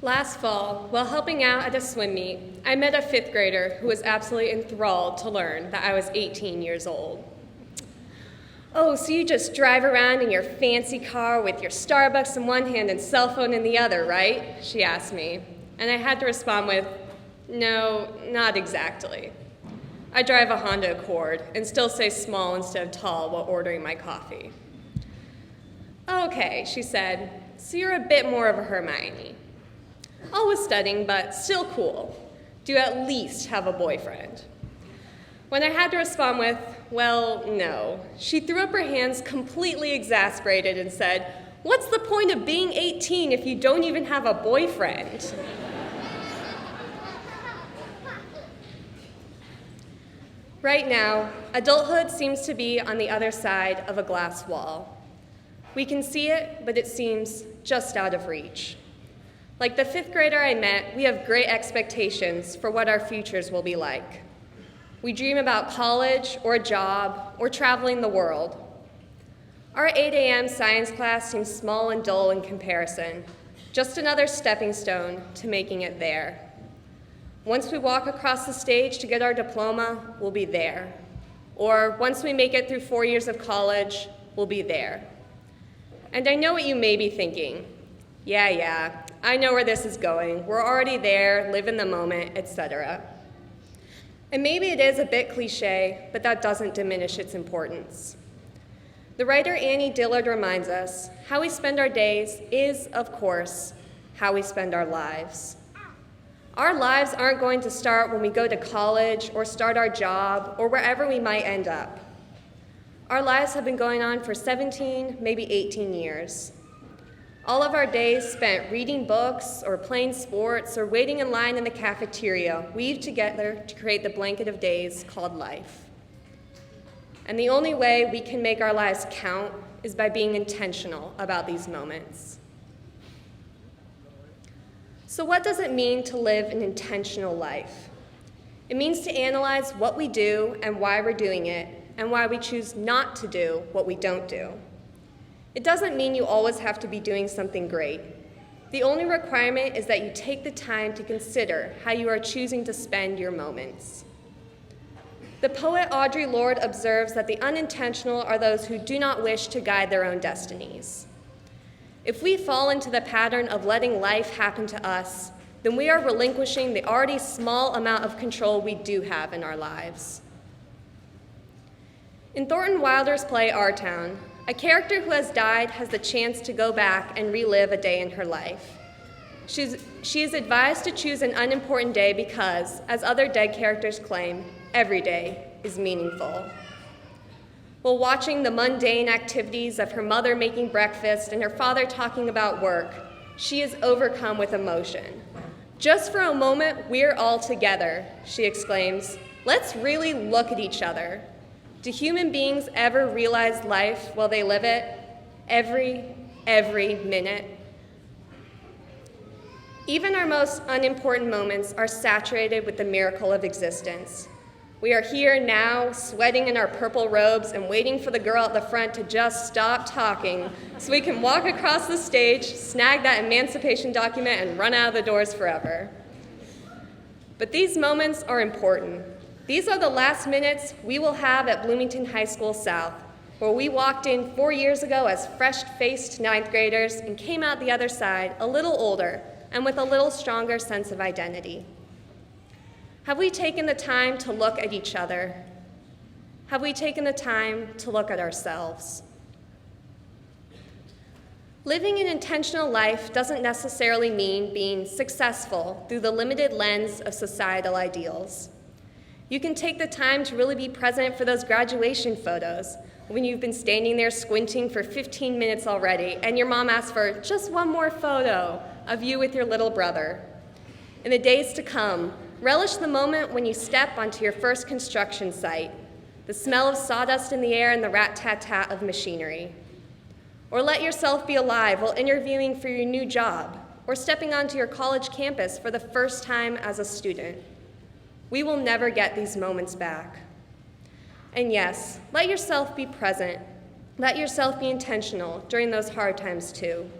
Last fall, while helping out at a swim meet, I met a fifth grader who was absolutely enthralled to learn that I was 18 years old. "Oh, so you just drive around in your fancy car with your Starbucks in one hand and cell phone in the other, right?" she asked me. And I had to respond with, "No, not exactly. I drive a Honda Accord and still say small instead of tall while ordering my coffee." "Okay," she said, "so you're a bit more of a Hermione. Always studying, but still cool. Do you at least have a boyfriend?" When I had to respond with, "Well, no," she threw up her hands completely exasperated and said, "What's the point of being 18 if you don't even have a boyfriend?" Right now, adulthood seems to be on the other side of a glass wall. We can see it, but it seems just out of reach. Like the fifth grader I met, we have great expectations for what our futures will be like. We dream about college or a job or traveling the world. Our 8 a.m. science class seems small and dull in comparison, just another stepping stone to making it there. Once we walk across the stage to get our diploma, we'll be there. Or once we make it through 4 years of college, we'll be there. And I know what you may be thinking. Yeah, I know where this is going. We're already there, live in the moment, etc. And maybe it is a bit cliche, but that doesn't diminish its importance. The writer Annie Dillard reminds us, how we spend our days is, of course, how we spend our lives. Our lives aren't going to start when we go to college or start our job or wherever we might end up. Our lives have been going on for 17, maybe 18 years. All of our days spent reading books or playing sports or waiting in line in the cafeteria weave together to create the blanket of days called life. And the only way we can make our lives count is by being intentional about these moments. So what does it mean to live an intentional life? It means to analyze what we do and why we're doing it, and why we choose not to do what we don't do. It doesn't mean you always have to be doing something great. The only requirement is that you take the time to consider how you are choosing to spend your moments. The poet Audre Lorde observes that the unintentional are those who do not wish to guide their own destinies. If we fall into the pattern of letting life happen to us, then we are relinquishing the already small amount of control we do have in our lives. In Thornton Wilder's play Our Town, a character who has died has the chance to go back and relive a day in her life. She is advised to choose an unimportant day because, as other dead characters claim, every day is meaningful. While watching the mundane activities of her mother making breakfast and her father talking about work, she is overcome with emotion. "Just for a moment, we're all together," she exclaims. "Let's really look at each other. Do human beings ever realize life while they live it? Every minute." Even our most unimportant moments are saturated with the miracle of existence. We are here now, sweating in our purple robes and waiting for the girl at the front to just stop talking so we can walk across the stage, snag that emancipation document, and run out of the doors forever. But these moments are important. These are the last minutes we will have at Bloomington High School South, where we walked in 4 years ago as fresh-faced ninth graders and came out the other side a little older and with a little stronger sense of identity. Have we taken the time to look at each other? Have we taken the time to look at ourselves? Living an intentional life doesn't necessarily mean being successful through the limited lens of societal ideals. You can take the time to really be present for those graduation photos when you've been standing there squinting for 15 minutes already and your mom asks for just one more photo of you with your little brother. In the days to come, relish the moment when you step onto your first construction site, the smell of sawdust in the air and the rat-tat-tat of machinery. Or let yourself be alive while interviewing for your new job or stepping onto your college campus for the first time as a student. We will never get these moments back. And yes, let yourself be present. Let yourself be intentional during those hard times too.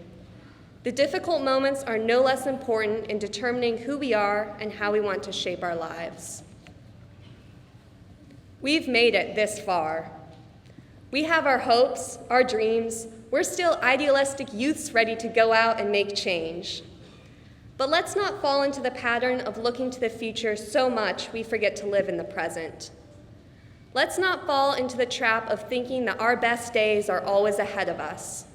The difficult moments are no less important in determining who we are and how we want to shape our lives. We've made it this far. We have our hopes, our dreams. We're still idealistic youths ready to go out and make change. But let's not fall into the pattern of looking to the future so much we forget to live in the present. Let's not fall into the trap of thinking that our best days are always ahead of us.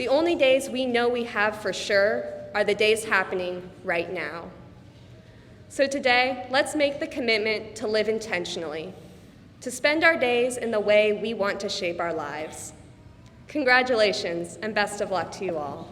The only days we know we have for sure are the days happening right now. So today, let's make the commitment to live intentionally, to spend our days in the way we want to shape our lives. Congratulations, and best of luck to you all.